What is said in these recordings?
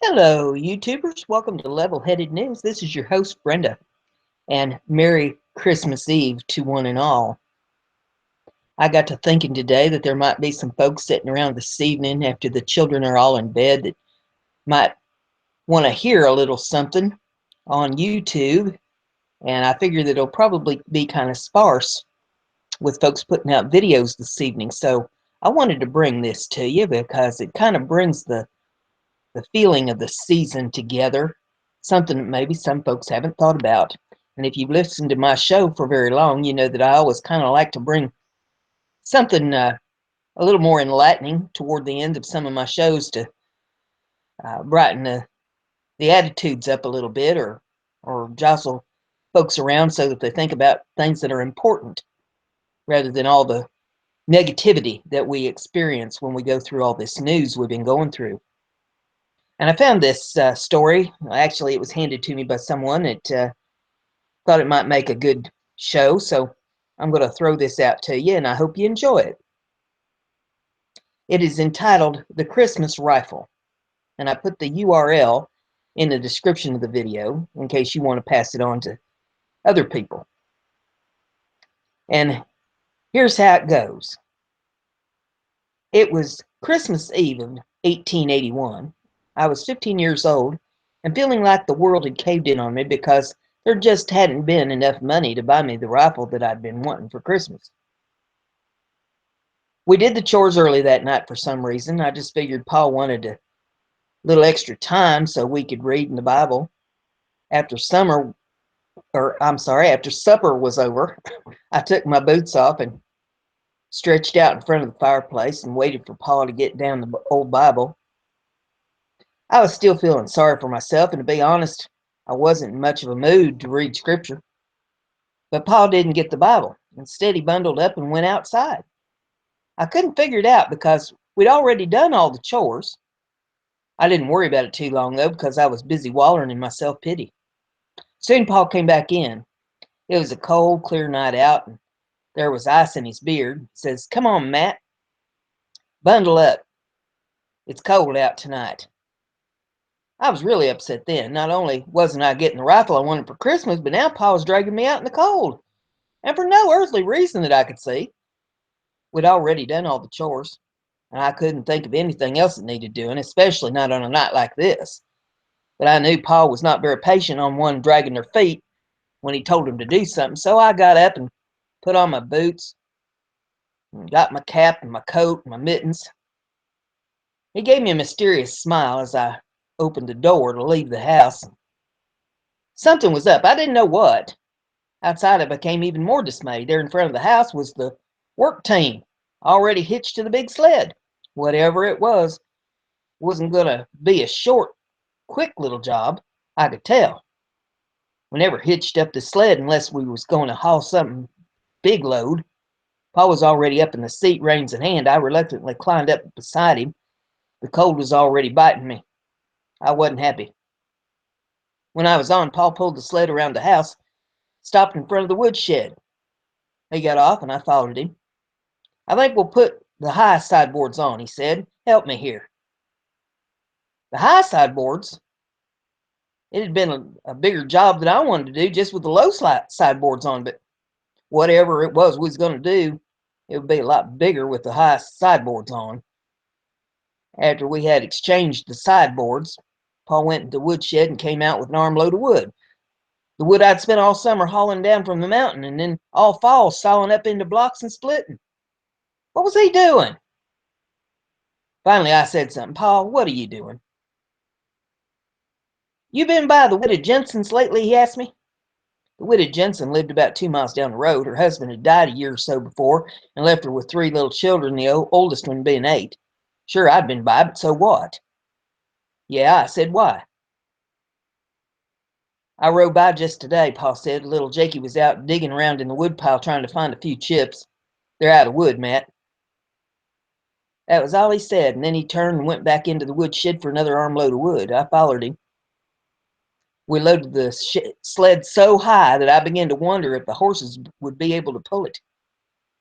Hello, YouTubers. Welcome to Level Headed News. This is your host, Brenda, and Merry Christmas Eve to one and all. I got to thinking today that there might be some folks sitting around this evening after the children are all in bed that might want to hear a little something on YouTube, and I figure that it'll probably be kind of sparse with folks putting out videos this evening. So I wanted to bring this to you because it kind of brings the feeling of the season together, something that maybe some folks haven't thought about. And if you've listened to my show for very long, you know that I always kind of like to bring something a little more enlightening toward the end of some of my shows to brighten the attitudes up a little bit, or jostle folks around so that they think about things that are important rather than all the negativity that we experience when we go through all this news we've been going through. And I found this story. Actually, it was handed to me by someone that thought it might make a good show. So I'm going to throw this out to you, and I hope you enjoy it. It is entitled The Christmas Rifle. And I put the URL in the description of the video in case you want to pass it on to other people. And here's how it goes. It was Christmas Eve of 1881. I was 15 years old and feeling like the world had caved in on me because there just hadn't been enough money to buy me the rifle that I'd been wanting for Christmas. We did the chores early that night for some reason. I just figured Pa wanted a little extra time so we could read in the Bible. After after supper was over, I took my boots off and stretched out in front of the fireplace and waited for Pa to get down the old Bible. I was still feeling sorry for myself, and to be honest, I wasn't in much of a mood to read scripture. But Pa didn't get the Bible. Instead, he bundled up and went outside. I couldn't figure it out because we'd already done all the chores. I didn't worry about it too long, though, because I was busy wallowing in my self-pity. Soon Pa came back in. It was a cold, clear night out, and there was ice in his beard. He says, "Come on, Matt, bundle up. It's cold out tonight." I was really upset then. Not only wasn't I getting the rifle I wanted for Christmas, but now Pa was dragging me out in the cold, and for no earthly reason that I could see. We'd already done all the chores, and I couldn't think of anything else that needed doing, especially not on a night like this. But I knew Pa was not very patient on one dragging their feet when he told him to do something, so I got up and put on my boots, and got my cap and my coat and my mittens. He gave me a mysterious smile as I opened the door to leave the house. Something was up. I didn't know what. Outside, I became even more dismayed. There in front of the house was the work team, already hitched to the big sled. Whatever it was, wasn't going to be a short, quick little job, I could tell. We never hitched up the sled unless we was going to haul something big load. Pa was already up in the seat, reins in hand. I reluctantly climbed up beside him. The cold was already biting me. I wasn't happy. When I was on, Pa pulled the sled around the house, stopped in front of the woodshed. He got off, and I followed him. "I think we'll put the high sideboards on," he said. "Help me here." The high sideboards? It had been a bigger job than I wanted to do just with the low sideboards on, but whatever it was we was going to do, it would be a lot bigger with the high sideboards on. After we had exchanged the sideboards, Pa went into the woodshed and came out with an armload of wood. The wood I'd spent all summer hauling down from the mountain and then all fall sawing up into blocks and splitting. What was he doing? Finally, I said something. "Pa, what are you doing?" "You been by the widow Jensen's lately?" he asked me. The widow Jensen lived about 2 miles down the road. Her husband had died a year or so before and left her with 3 little children, the oldest one being 8. Sure, I'd been by, but so what? "Yeah," I said. "Why?" "I rode by just today," Pa said. Little Jakey was out digging around in the woodpile trying to find a few chips. "They're out of wood, Matt." That was all he said, and then he turned and went back into the woodshed for another armload of wood. I followed him. We loaded the sled so high that I began to wonder if the horses would be able to pull it.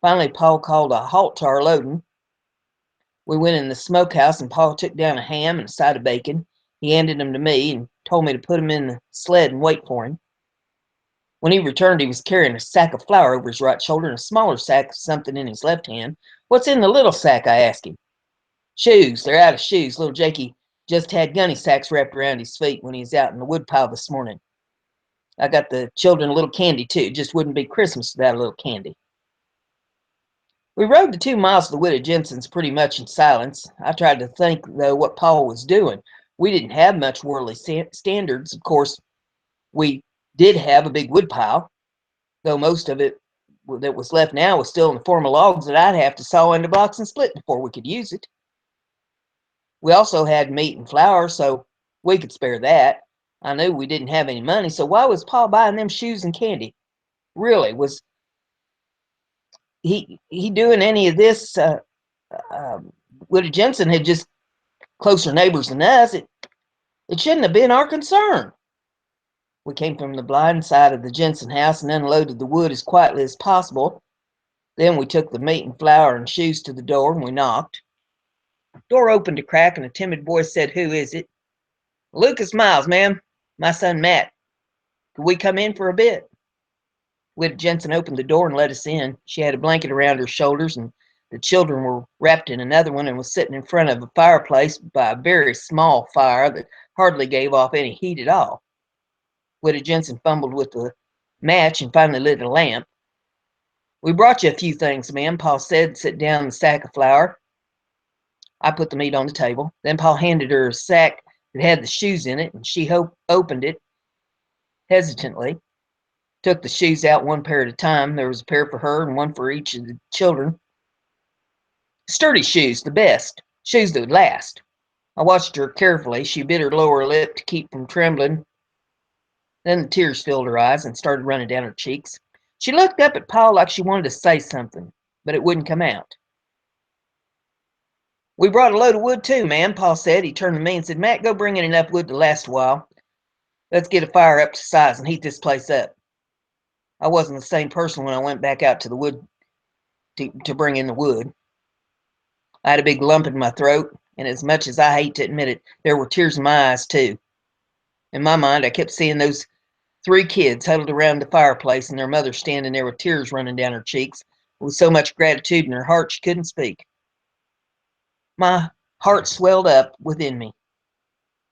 Finally, Pa called a halt to our loading. We went in the smokehouse, and Pa took down a ham and a side of bacon. He handed them to me and told me to put them in the sled and wait for him. When he returned, he was carrying a sack of flour over his right shoulder and a smaller sack of something in his left hand. "What's in the little sack?" I asked him. "Shoes. They're out of shoes. Little Jakey just had gunny sacks wrapped around his feet when he was out in the woodpile this morning. I got the children a little candy, too. Just wouldn't be Christmas without a little candy." We rode the 2 miles to the widow Jensen's pretty much in silence. I tried to think, though, what Paul was doing. We didn't have much worldly standards. Of course, we did have a big woodpile, though most of it that was left now was still in the form of logs that I'd have to saw into blocks and split before we could use it. We also had meat and flour, so we could spare that. I knew we didn't have any money, so why was Paul buying them shoes and candy? Really, was he doing any of this? Widow Jensen had just closer neighbors than us. It shouldn't have been our concern. We came from the blind side of the Jensen house and unloaded the wood as quietly as possible. Then we took the meat and flour and shoes to the door and we knocked. The door opened a crack and a timid voice said, "Who is it?" "Lucas Miles, ma'am. My son Matt. Could we come in for a bit?" Widow Jensen opened the door and let us in. She had a blanket around her shoulders and the children were wrapped in another one and was sitting in front of a fireplace by a very small fire that hardly gave off any heat at all. Widow Jensen fumbled with the match and finally lit a lamp. "We brought you a few things, ma'am," Paul said, "sit down the sack of flour." I put the meat on the table. Then Paul handed her a sack that had the shoes in it, and she opened it hesitantly, took the shoes out one pair at a time. There was a pair for her and one for each of the children. Sturdy shoes, the best, shoes that would last. I watched her carefully. She bit her lower lip to keep from trembling. Then the tears filled her eyes and started running down her cheeks. She looked up at Paul like she wanted to say something, but it wouldn't come out. "We brought a load of wood too, ma'am," Paul said. He turned to me and said, "Matt, go bring in enough wood to last a while. Let's get a fire up to size and heat this place up." I wasn't the same person when I went back out to the wood to bring in the wood. I had a big lump in my throat, and as much as I hate to admit it, there were tears in my eyes too. In my mind, I kept seeing those 3 kids huddled around the fireplace and their mother standing there with tears running down her cheeks, with so much gratitude in her heart she couldn't speak. My heart swelled up within me,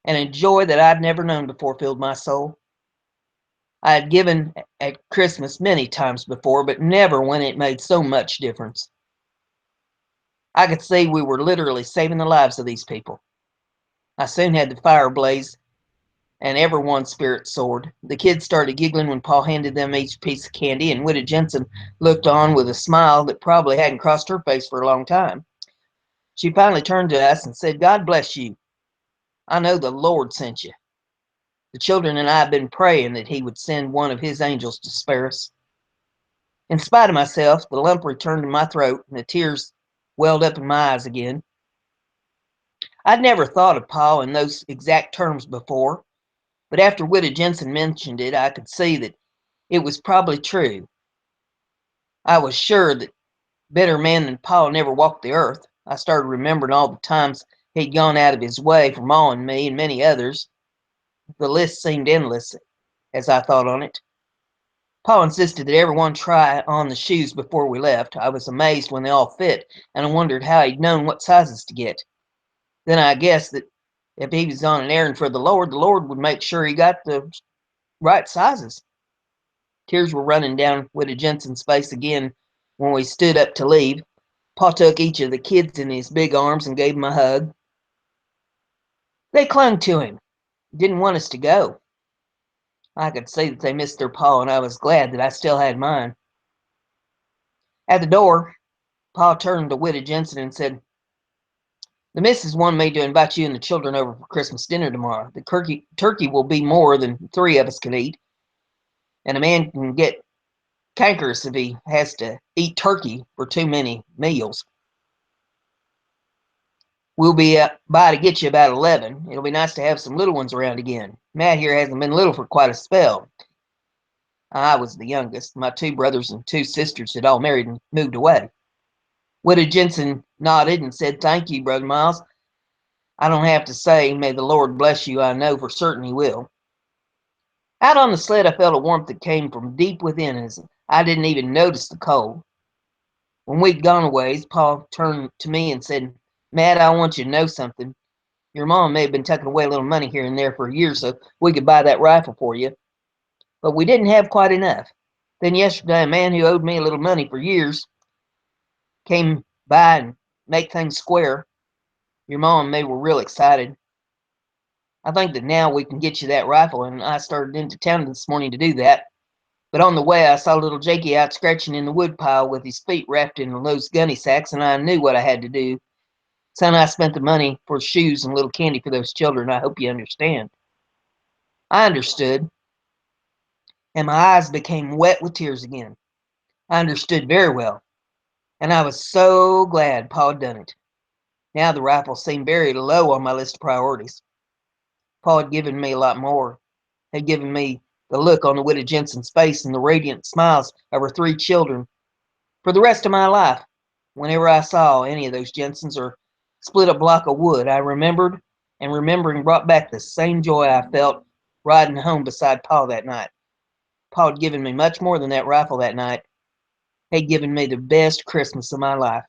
and a joy that I'd never known before filled my soul. I had given at Christmas many times before, but never when it made so much difference. I could see we were literally saving the lives of these people. I soon had the fire blaze, and everyone's spirits soared. The kids started giggling when Paul handed them each a piece of candy, and Widow Jensen looked on with a smile that probably hadn't crossed her face for a long time. She finally turned to us and said, "God bless you. I know the Lord sent you. The children and I have been praying that he would send one of his angels to spare us." In spite of myself, the lump returned to my throat and the tears welled up in my eyes again. I'd never thought of Paul in those exact terms before, but after Widow Jensen mentioned it, I could see that it was probably true. I was sure that better man than Paul never walked the earth. I started remembering all the times he'd gone out of his way for Ma and me and many others. The list seemed endless as I thought on it. Paul insisted that everyone try on the shoes before we left. I was amazed when they all fit, and I wondered how he'd known what sizes to get. Then I guessed that if he was on an errand for the Lord would make sure he got the right sizes. Tears were running down Widow Jensen's face again when we stood up to leave. Paul took each of the kids in his big arms and gave them a hug. They clung to him, didn't want us to go. I could see that they missed their Paul, and I was glad that I still had mine. At the door, Paul turned to Widow Jensen and said, "The missus wanted me to invite you and the children over for Christmas dinner tomorrow. The turkey will be more than 3 of us can eat, and a man can get cankerous if he has to eat turkey for too many meals. We'll be by to get you about 11. It'll be nice to have some little ones around again. Matt here hasn't been little for quite a spell." I was the youngest. My 2 brothers and 2 sisters had all married and moved away. Widow Jensen nodded and said, "Thank you, Brother Miles. I don't have to say, may the Lord bless you, I know for certain he will. Out on the sled, I felt a warmth that came from deep within us. I didn't even notice the cold. When we'd gone a ways, Paul turned to me and said, Matt, I want you to know something. Your mom may have been tucking away a little money here and there for a year so we could buy that rifle for you. But we didn't have quite enough. Then yesterday, a man who owed me a little money for years came by and make things square. Your mom and me were real excited. I think that now we can get you that rifle, and I started into town this morning to do that. But on the way, I saw little Jakey out scratching in the woodpile with his feet wrapped in those gunny sacks, and I knew what I had to do. Son, I spent the money for shoes and little candy for those children. I hope you understand. I understood, and my eyes became wet with tears again. I understood very well, and I was so glad Paul had done it. Now the rifle seemed very low on my list of priorities. Paul had given me a lot more, had given me the look on the widow Jensen's face and the radiant smiles of her 3 children. For the rest of my life, whenever I saw any of those Jensens or split a block of wood, I remembered, and remembering brought back the same joy I felt riding home beside Paul that night. Paul had given me much more than that rifle that night. He'd given me the best Christmas of my life.